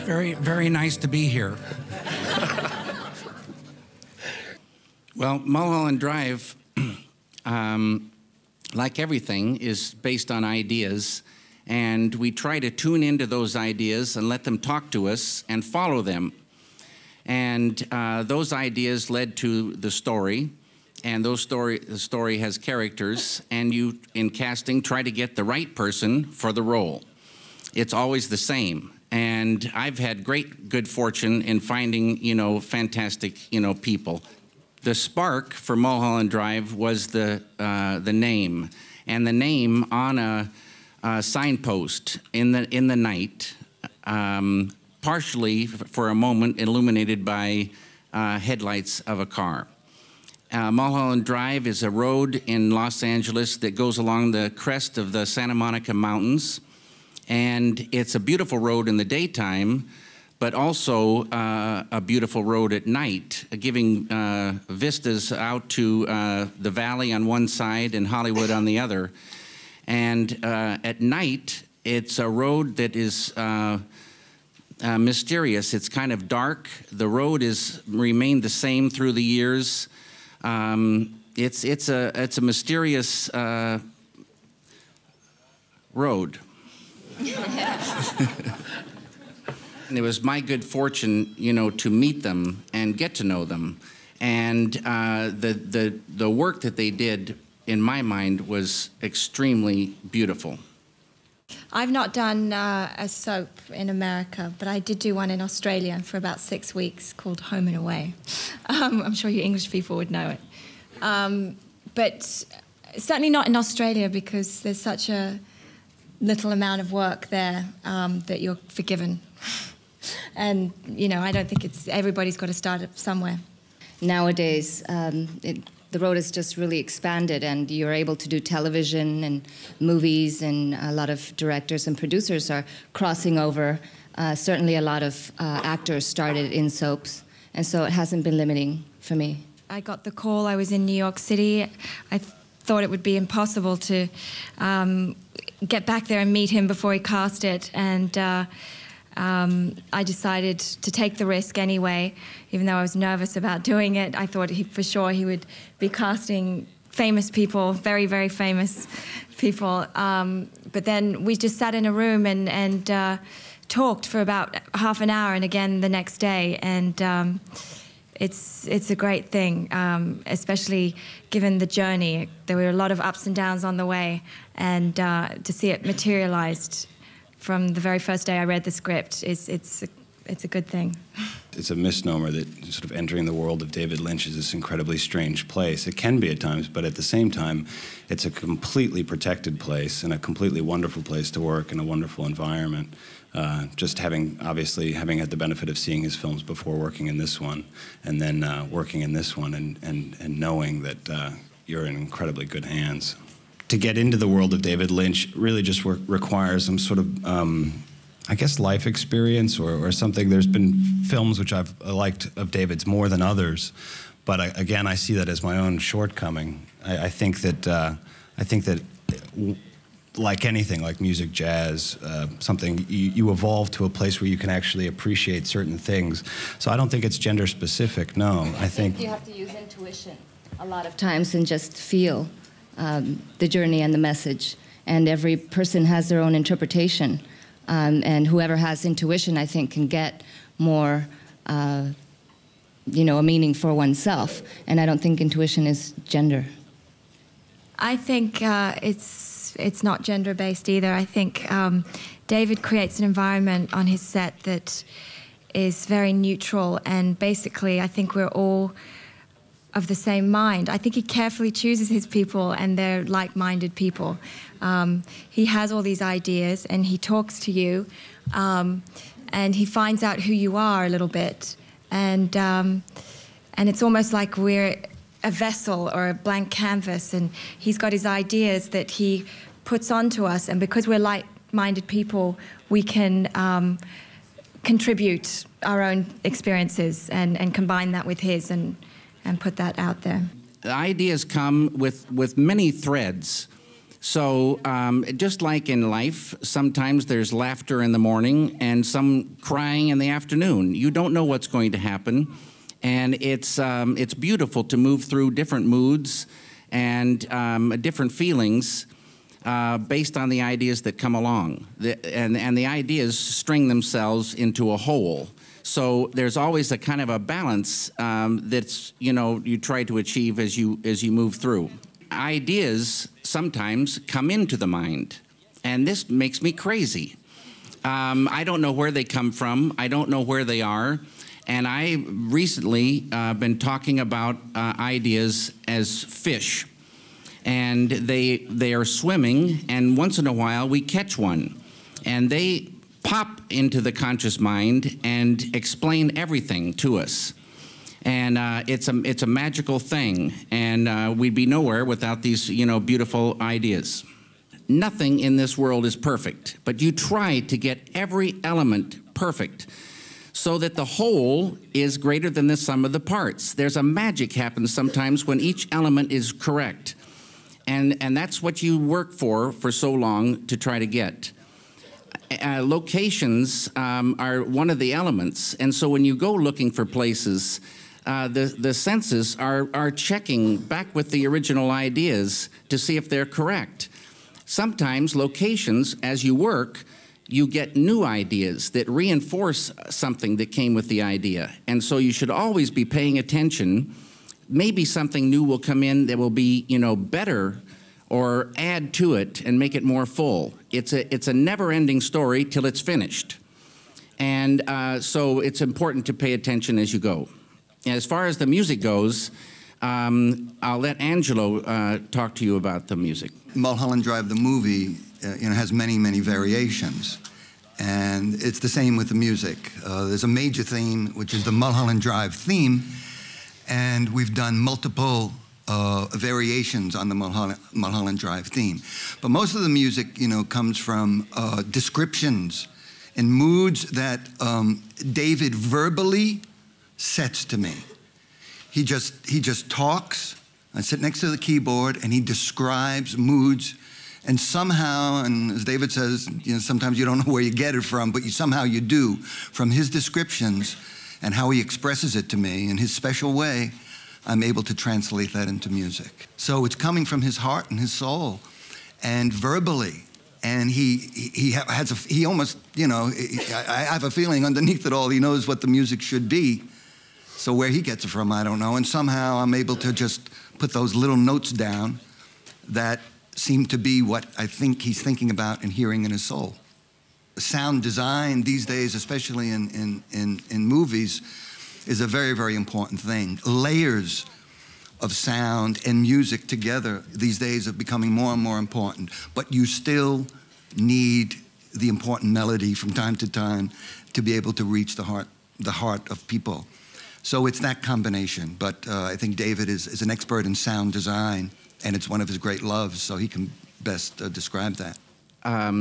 very, very nice to be here. Well, Mulholland Drive, like everything, is based on ideas, and we try to tune into those ideas and let them talk to us and follow them. And those ideas led to the story, and the story has characters, and you, in casting, try to get the right person for the role. It's always the same. And I've had good fortune in finding, fantastic, people. The spark for Mulholland Drive was the name, and the name on a signpost in the night, partially for a moment illuminated by headlights of a car. Mulholland Drive is a road in Los Angeles that goes along the crest of the Santa Monica Mountains. And it's a beautiful road in the daytime, but also a beautiful road at night, giving vistas out to the valley on one side and Hollywood on the other. And at night, it's a road that is mysterious. It's kind of dark. The road has remained the same through the years. It's a mysterious road. And it was my good fortune, to meet them and get to know them. And the work that they did, in my mind, was extremely beautiful. I've not done a soap in America, but I did do one in Australia for about 6 weeks called Home and Away. I'm sure you English people would know it. But certainly not in Australia, because there's such a little amount of work there that you're forgiven. And, I don't think everybody's got to start somewhere. Nowadays, the road has just really expanded, and you're able to do television and movies, and a lot of directors and producers are crossing over. Certainly a lot of actors started in soaps, and so it hasn't been limiting for me. I got the call. I was in New York City. I thought it would be impossible to get back there and meet him before he cast it, and I decided to take the risk anyway, even though I was nervous about doing it. I thought for sure he would be casting famous people, very, very famous people. But then we just sat in a room and talked for about half an hour, and again the next day. And it's a great thing, especially given the journey. There were a lot of ups and downs on the way, and to see it materialized from the very first day I read the script, it's a good thing. It's a misnomer that sort of entering the world of David Lynch is this incredibly strange place. It can be at times, but at the same time, it's a completely protected place and a completely wonderful place to work in a wonderful environment. Just obviously having had the benefit of seeing his films before working in this one, and then working in this one, and knowing that you're in incredibly good hands. To get into the world of David Lynch really just requires some sort of, I guess, life experience or something. There's been films which I've liked of David's more than others, but again, I see that as my own shortcoming. I think that like anything, like music, jazz, something, you evolve to a place where you can actually appreciate certain things. So I don't think it's gender specific, no. I think you have to use intuition a lot of times and just feel the journey and the message. And every person has their own interpretation. And whoever has intuition, I think, can get more, a meaning for oneself. And I don't think intuition is gender. I think it's not gender-based either. I think David creates an environment on his set that is very neutral, and basically I think we're all of the same mind. I think he carefully chooses his people, and they're like-minded people. He has all these ideas, and he talks to you, and he finds out who you are a little bit, and it's almost like we're a vessel or a blank canvas, and he's got his ideas that he puts onto us, and because we're like-minded people, we can contribute our own experiences and combine that with his and put that out there. The ideas come with many threads. So just like in life, sometimes there's laughter in the morning and some crying in the afternoon. You don't know what's going to happen, and it's beautiful to move through different moods and different feelings based on the ideas that come along. And the ideas string themselves into a whole. So there's always a kind of a balance that's, you try to achieve as you move through. Ideas sometimes come into the mind, and this makes me crazy. I don't know where they come from. I don't know where they are. And I recently been talking about ideas as fish. And they are swimming, and once in a while we catch one. And they pop into the conscious mind and explain everything to us. And it's a magical thing, and we'd be nowhere without these beautiful ideas. Nothing in this world is perfect, but you try to get every element perfect so that the whole is greater than the sum of the parts. There's a magic happens sometimes when each element is correct, and that's what you work for so long to try to get. Locations are one of the elements, and so when you go looking for places, the senses are checking back with the original ideas to see if they're correct. Sometimes locations, as you work, you get new ideas that reinforce something that came with the idea. And so you should always be paying attention. Maybe something new will come in that will be, better or add to it and make it more full. It's a never-ending story till it's finished. And so it's important to pay attention as you go. As far as the music goes, I'll let Angelo talk to you about the music. Mulholland Drive, the movie, has many, many variations. And it's the same with the music. There's a major theme, which is the Mulholland Drive theme. And we've done multiple variations on the Mulholland Drive theme. But most of the music, comes from descriptions and moods that David verbally sets to me. He just talks. I sit next to the keyboard and he describes moods, and somehow, and as David says, sometimes you don't know where you get it from, but somehow you do. From his descriptions and how he expresses it to me in his special way, I'm able to translate that into music. So it's coming from his heart and his soul, and verbally. And he almost, I have a feeling underneath it all, he knows what the music should be. So where he gets it from, I don't know. And somehow I'm able to just put those little notes down that seem to be what I think he's thinking about and hearing in his soul. Sound design these days, especially in movies, is a very, very important thing. Layers of sound and music together these days are becoming more and more important. But you still need the important melody from time to time to be able to reach the heart of people. So it's that combination. But I think David is an expert in sound design, and it's one of his great loves, so he can best describe that.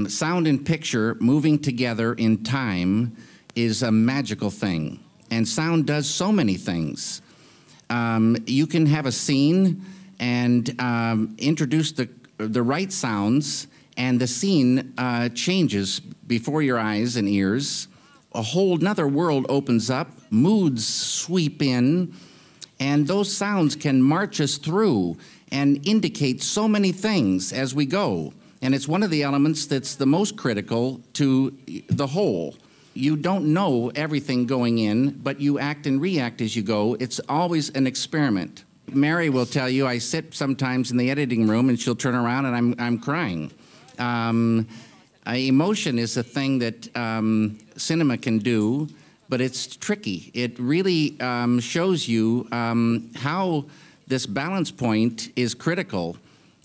Sound and picture moving together in time is a magical thing. And sound does so many things. You can have a scene and introduce the right sounds, and the scene changes before your eyes and ears. A whole nother world opens up, moods sweep in, and those sounds can march us through and indicate so many things as we go. And it's one of the elements that's the most critical to the whole. You don't know everything going in, but you act and react as you go. It's always an experiment. Mary will tell you, I sit sometimes in the editing room and she'll turn around and I'm crying. Emotion is a thing that cinema can do, but it's tricky. It really shows you how this balance point is critical.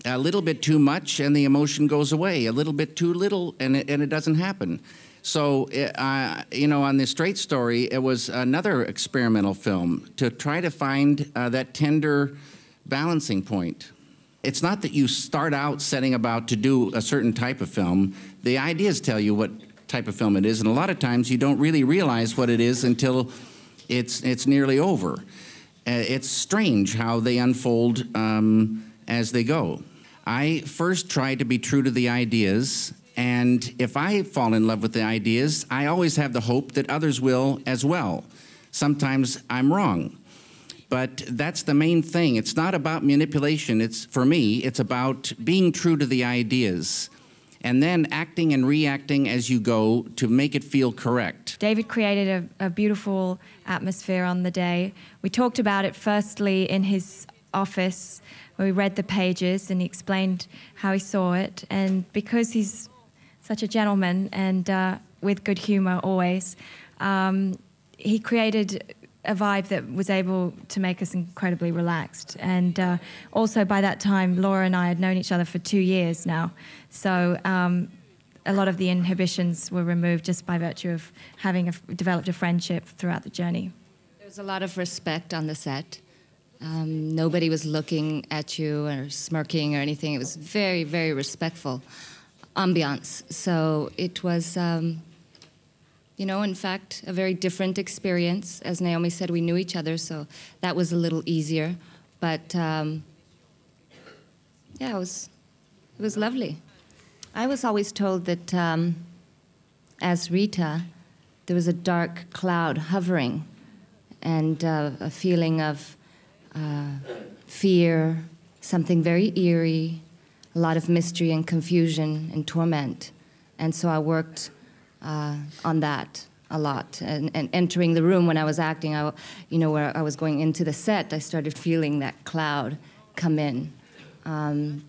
A little bit too much and the emotion goes away. A little bit too little and it doesn't happen. So, on The Straight Story, it was another experimental film to try to find that tender balancing point. It's not that you start out setting about to do a certain type of film. The ideas tell you what type of film it is, and a lot of times you don't really realize what it is until it's nearly over. It's strange how they unfold as they go. I first try to be true to the ideas, and if I fall in love with the ideas, I always have the hope that others will as well. Sometimes I'm wrong, but that's the main thing. It's not about manipulation. For me, it's about being true to the ideas, and then acting and reacting as you go to make it feel correct. David created a beautiful atmosphere on the day. We talked about it firstly in his office, where we read the pages and he explained how he saw it. And because he's such a gentleman and with good humor always, he created a vibe that was able to make us incredibly relaxed. And also by that time, Laura and I had known each other for 2 years now. So a lot of the inhibitions were removed just by virtue of having developed a friendship throughout the journey. There was a lot of respect on the set. Nobody was looking at you or smirking or anything. It was very, very respectful ambiance. So it was, you know, in fact, a very different experience. As Naomi said, we knew each other, so that was a little easier. But yeah, it was lovely. I was always told that as Rita, there was a dark cloud hovering and a feeling of fear, something very eerie, a lot of mystery and confusion and torment. And so I worked on that a lot. And entering the room when I was acting, you know, where I was going into the set, I started feeling that cloud come in. And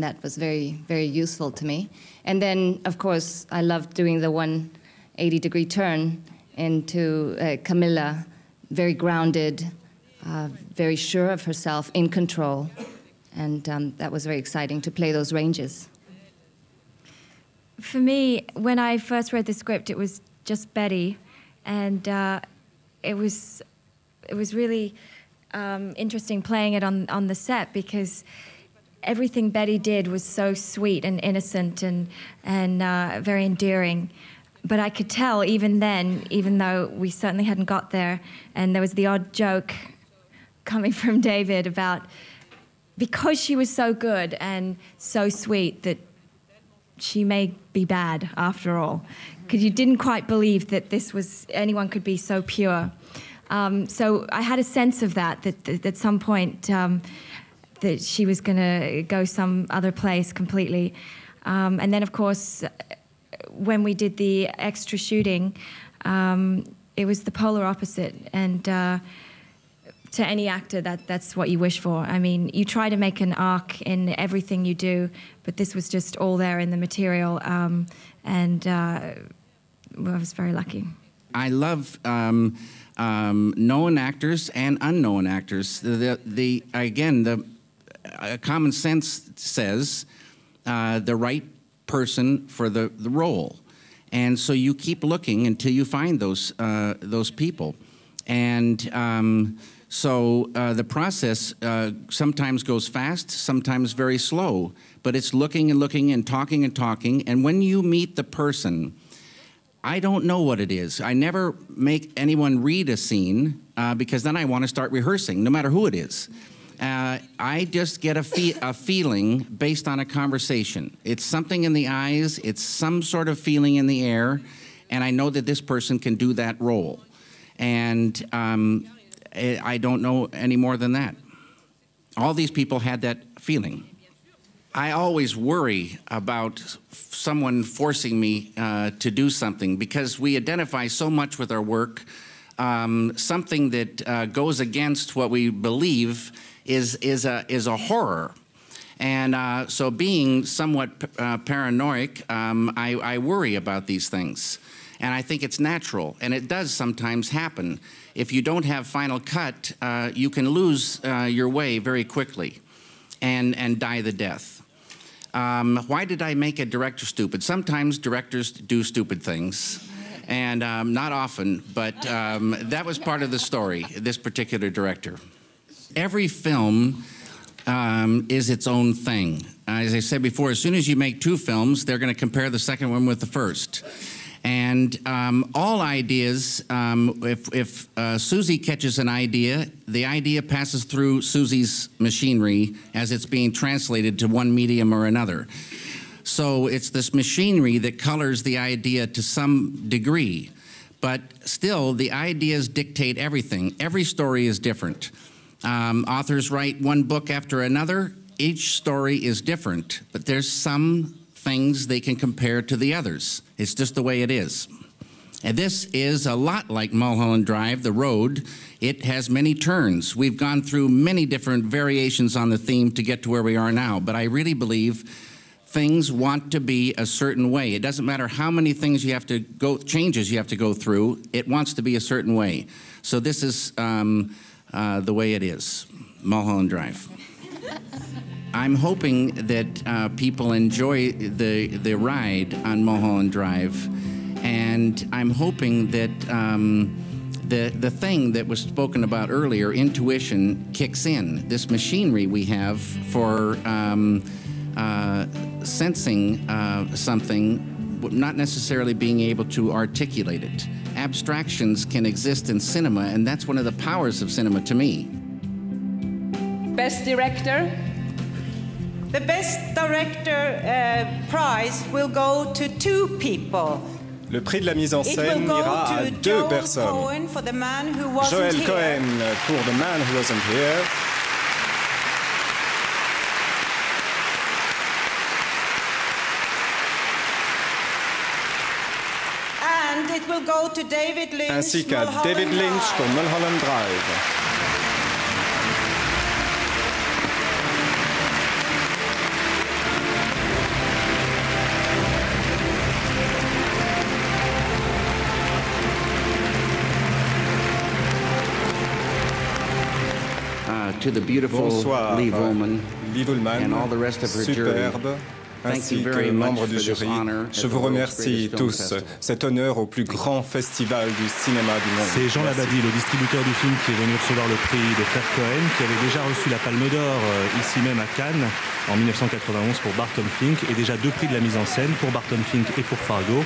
that was very, very useful to me. And then, of course, I loved doing the 180-degree turn into Camilla, very grounded, very sure of herself, in control. And that was very exciting to play those ranges. For me, when I first read the script, it was just Betty. And it was really interesting playing it on the set, because everything Betty did was so sweet and innocent and very endearing. But I could tell even then, even though we certainly hadn't got there, and there was the odd joke coming from David about, because she was so good and so sweet, that she may be bad after all. Because you didn't quite believe that anyone could be so pure. So I had a sense of that at some point, that she was going to go some other place completely. And then, of course, when we did the extra shooting, it was the polar opposite. And to any actor, that's what you wish for. I mean, you try to make an arc in everything you do, but this was just all there in the material. And well, I was very lucky. I love known actors and unknown actors. Common sense says the right person for the role, and so you keep looking until you find those people, and so the process sometimes goes fast, sometimes very slow, but it's looking and looking and talking, and when you meet the person, I don't know what it is. I never make anyone read a scene because then I want to start rehearsing, no matter who it is. I just get a feeling based on a conversation. It's something in the eyes, it's some sort of feeling in the air, and I know that this person can do that role. And I don't know any more than that. All these people had that feeling. I always worry about someone forcing me to do something, because we identify so much with our work. Something that goes against what we believe is a horror. And so being somewhat paranoid, I worry about these things. And I think it's natural, and it does sometimes happen. If you don't have final cut, you can lose your way very quickly and die the death. Why did I make a director stupid? Sometimes directors do stupid things, and not often, but that was part of the story, this particular director. Every film is its own thing. As I said before, as soon as you make 2 films, they're going to compare the second one with the first. And all ideas, if Susie catches an idea, the idea passes through Susie's machinery as it's being translated to one medium or another. So it's this machinery that colors the idea to some degree. But still, the ideas dictate everything. Every story is different. Authors write one book after another. Each story is different, but there's some things they can compare to the others. It's just the way it is. And this is a lot like Mulholland Drive, the road. It has many turns. We've gone through many different variations on the theme to get to where we are now, but I really believe things want to be a certain way. It doesn't matter how many things you have to go, changes you have to go through, it wants to be a certain way. So this is the way it is, Mulholland Drive. I'm hoping that people enjoy the ride on Mulholland Drive, and I'm hoping that the thing that was spoken about earlier, intuition, kicks in. This machinery we have for sensing something, not necessarily being able to articulate it. Abstractions can exist in cinema, and that's one of the powers of cinema to me. Best director? The Best Director prize will go to 2 people. Le prix de la mise en scène ira à 2 personnes. Joel Cohen pour The Man Who Wasn't Here. And it will go to David Lynch, ainsi qu'à David Lynch pour Mulholland Drive. To the beautiful Liv Ullmann and all the rest of her jury. Ainsi que membres du jury, je vous remercie tous. Cet honneur au plus grand festival du cinéma du monde. C'est Jean Labadie, le distributeur du film, qui est venu recevoir le prix des frères Cohen, qui avait déjà reçu la Palme d'Or ici même à Cannes en 1991 pour Barton Fink, et déjà 2 prix de la mise en scène pour Barton Fink et pour Fargo.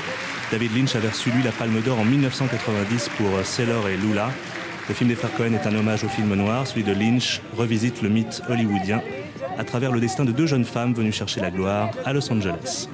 David Lynch avait reçu lui la Palme d'Or en 1990 pour Sailor et Lula. Le film des frères Cohen est un hommage au film noir. Celui de Lynch revisite le mythe hollywoodien à travers le destin de 2 jeunes femmes venues chercher la gloire à Los Angeles.